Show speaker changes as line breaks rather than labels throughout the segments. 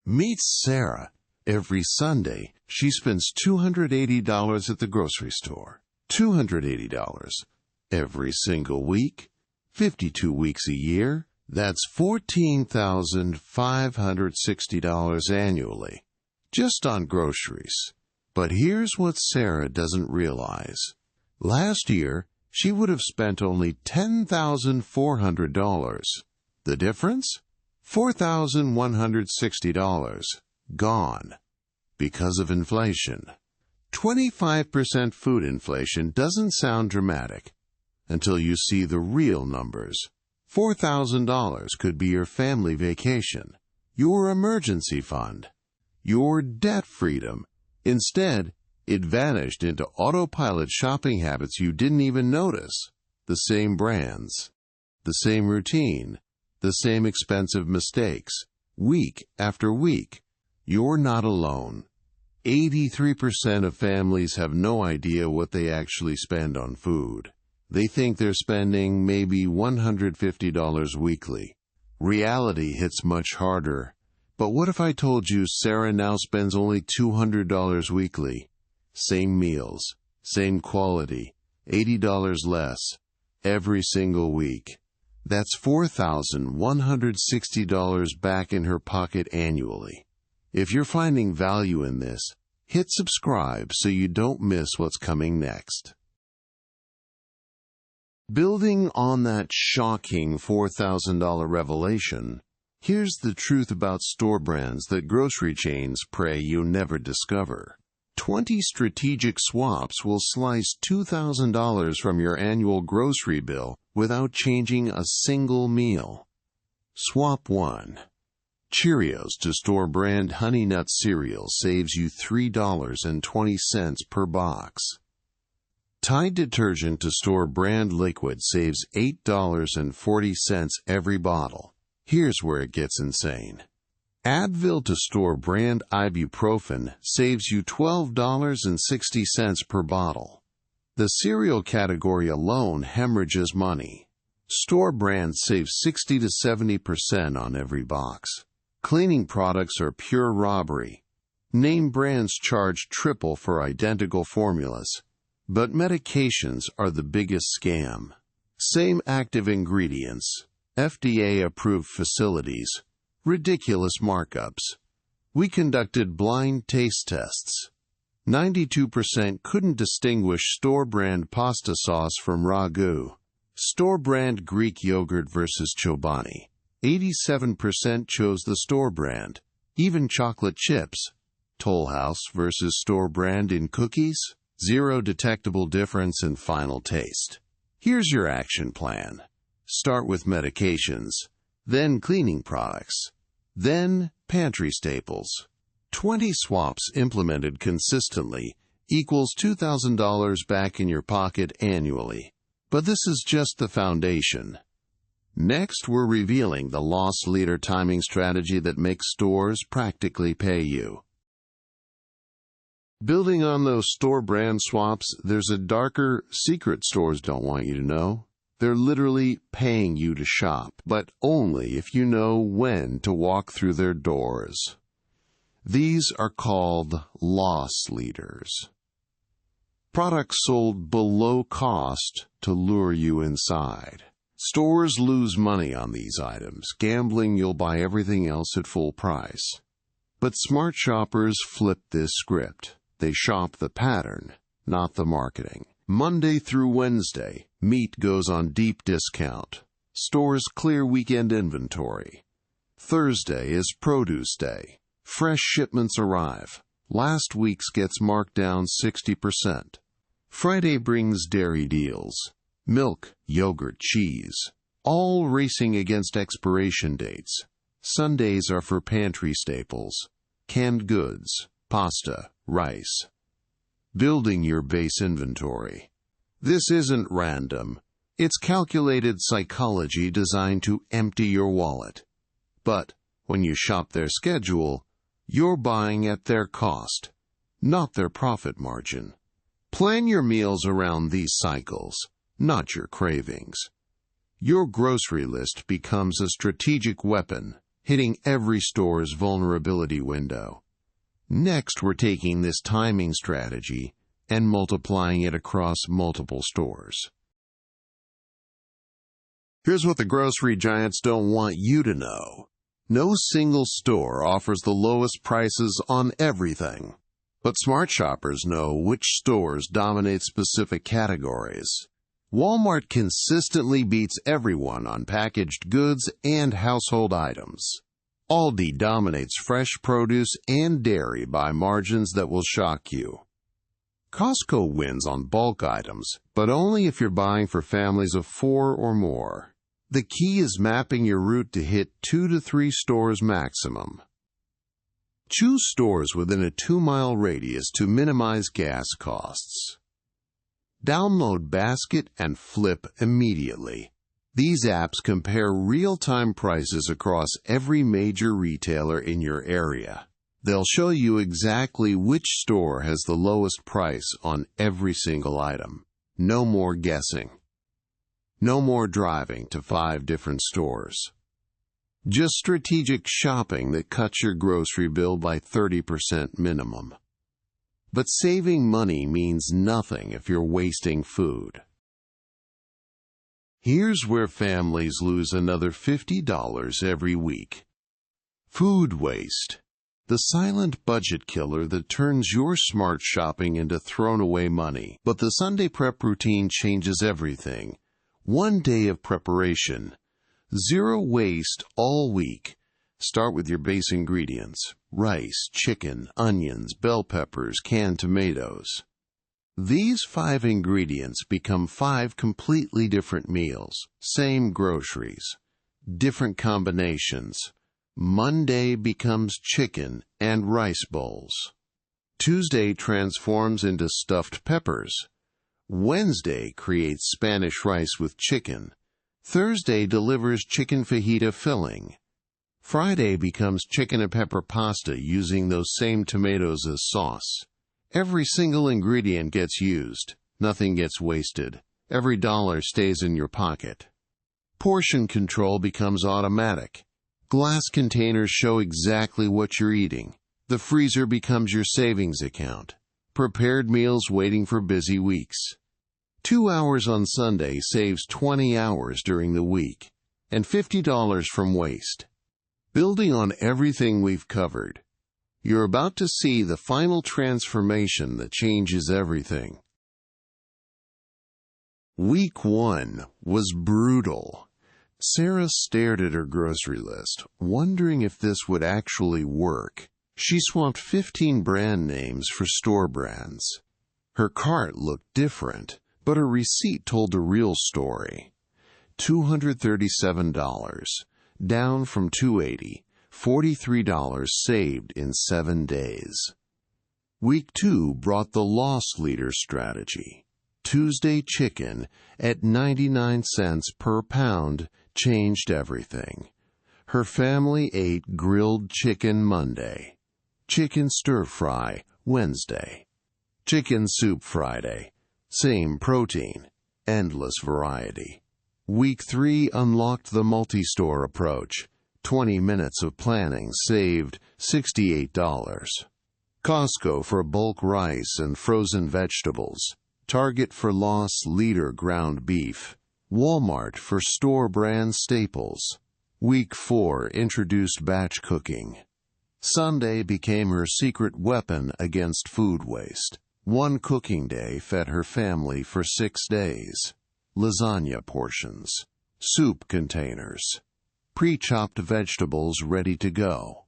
Meet Sarah. Every Sunday, she spends $280 at the grocery store. $280. Every single week, 52 weeks a year, that's $14,560 annually, just on groceries. But here's what Sarah doesn't realize. Last year, she would have spent only $10,400. The difference? $4,160. Gone. Because of inflation. 25% food inflation doesn't sound dramatic until you see the real numbers. $4,000 could be your family vacation, your emergency fund, your debt freedom. Instead, it vanished into autopilot shopping habits you didn't even notice. The same brands, the same routine, the same expensive mistakes, week after week. You're not alone. 83% of families have no idea what they actually spend on food. They think they're spending maybe $150 weekly. Reality hits much harder. But what if I told you Sarah now spends only $200 weekly? Same meals, same quality, $80 less, every single week. That's $4,160 back in her pocket annually. If you're finding value in this, hit subscribe so you don't miss what's coming next. Building on that shocking $4,000 revelation, here's the truth about store brands that grocery chains pray you never discover. 20 strategic swaps will slice $2,000 from your annual grocery bill without changing a single meal. Swap 1. Cheerios to store brand Honey Nut cereal saves you $3.20 per box. Tide detergent to store brand liquid saves $8.40 every bottle. Here's where it gets insane. Advil to store brand ibuprofen saves you $12.60 per bottle. The cereal category alone hemorrhages money. Store brands save 60 to 70% on every box. Cleaning products are pure robbery. Name brands charge triple for identical formulas. But medications are the biggest scam. Same active ingredients, FDA-approved facilities, ridiculous markups. We conducted blind taste tests. 92% couldn't distinguish store-brand pasta sauce from ragu. Store-brand Greek yogurt versus Chobani. 87% chose the store brand. Even chocolate chips. Toll House versus store brand in cookies. Zero detectable difference in final taste. Here's your action plan. Start with medications, then cleaning products, then pantry staples. 20 swaps implemented consistently equals $2,000 back in your pocket annually. But this is just the foundation. Next, we're revealing the loss leader timing strategy that makes stores practically pay you. Building on those store brand swaps, there's a darker secret stores don't want you to know. They're literally paying you to shop, but only if you know when to walk through their doors. These are called loss leaders. Products sold below cost to lure you inside. Stores lose money on these items, gambling you'll buy everything else at full price. But smart shoppers flip this script. They shop the pattern, not the marketing. Monday through Wednesday, meat goes on deep discount. Stores clear weekend inventory. Thursday is produce day. Fresh shipments arrive. Last week's gets marked down 60%. Friday brings dairy deals. Milk, yogurt, cheese. All racing against expiration dates. Sundays are for pantry staples. Canned goods, pasta, rice. Building your base inventory. This isn't random. It's calculated psychology designed to empty your wallet. But when you shop their schedule, you're buying at their cost, not their profit margin. Plan your meals around these cycles, not your cravings. Your grocery list becomes a strategic weapon. hitting every store's vulnerability window. Next, we're taking this timing strategy and multiplying it across multiple stores. Here's what the grocery giants don't want you to know. No single store offers the lowest prices on everything. But smart shoppers know which stores dominate specific categories. Walmart consistently beats everyone on packaged goods and household items. Aldi dominates fresh produce and dairy by margins that will shock you. Costco wins on bulk items, but only if you're buying for families of 4 or more. The key is mapping your route to hit 2 to 3 stores maximum. Choose stores within a 2-mile radius to minimize gas costs. Download Basket and Flip immediately. These apps compare real-time prices across every major retailer in your area. They'll show you exactly which store has the lowest price on every single item. No more guessing. No more driving to 5 different stores. Just strategic shopping that cuts your grocery bill by 30% minimum. But saving money means nothing if you're wasting food. Here's where families lose another $50 every week. Food waste. The silent budget killer that turns your smart shopping into thrown-away money. But the Sunday prep routine changes everything. 1 day of preparation. 0 waste all week. Start with your base ingredients: rice, chicken, onions, bell peppers, canned tomatoes. These 5 ingredients become 5 completely different meals. Same groceries, different combinations. Monday becomes chicken and rice bowls. Tuesday transforms into stuffed peppers. Wednesday creates Spanish rice with chicken. Thursday delivers chicken fajita filling. Friday becomes chicken and pepper pasta using those same tomatoes as sauce. Every single ingredient gets used. Nothing gets wasted. Every dollar stays in your pocket. Portion control becomes automatic. Glass containers show exactly what you're eating. The freezer becomes your savings account. Prepared meals waiting for busy weeks. 2 hours on Sunday saves 20 hours during the week, and $50 from waste. Building on everything we've covered, you're about to see the final transformation that changes everything. Week 1 was brutal. Sarah stared at her grocery list, wondering if this would actually work. She swapped 15 brand names for store brands. Her cart looked different, but her receipt told a real story. $237, down from $280, $43 saved in 7 days. Week 2 brought the loss leader strategy. Tuesday chicken at 99 cents per pound changed everything. Her family ate grilled chicken Monday, chicken stir-fry Wednesday, chicken soup Friday, same protein, endless variety. Week 3 unlocked the multi-store approach. 20 minutes of planning saved $68. Costco for bulk rice and frozen vegetables. Target for loss leader ground beef. Walmart for store brand staples. Week 4 introduced batch cooking. Sunday became her secret weapon against food waste. 1 cooking day fed her family for 6 days. Lasagna portions, soup containers, pre-chopped vegetables ready to go.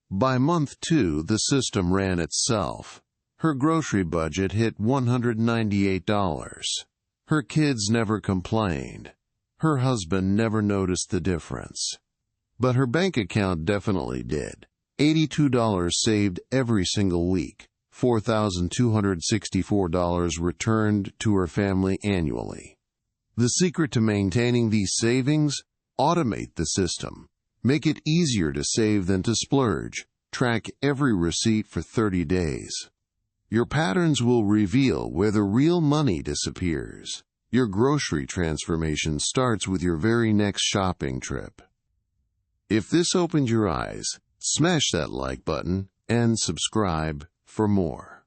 By month 2, the system ran itself. Her grocery budget hit $198. Her kids never complained. Her husband never noticed the difference. But her bank account definitely did. $82 saved every single week. $4,264 returned to her family annually. The secret to maintaining these savings? Automate the system. Make it easier to save than to splurge. Track every receipt for 30 days. Your patterns will reveal where the real money disappears. Your grocery transformation starts with your very next shopping trip. If this opened your eyes, smash that like button and subscribe for more.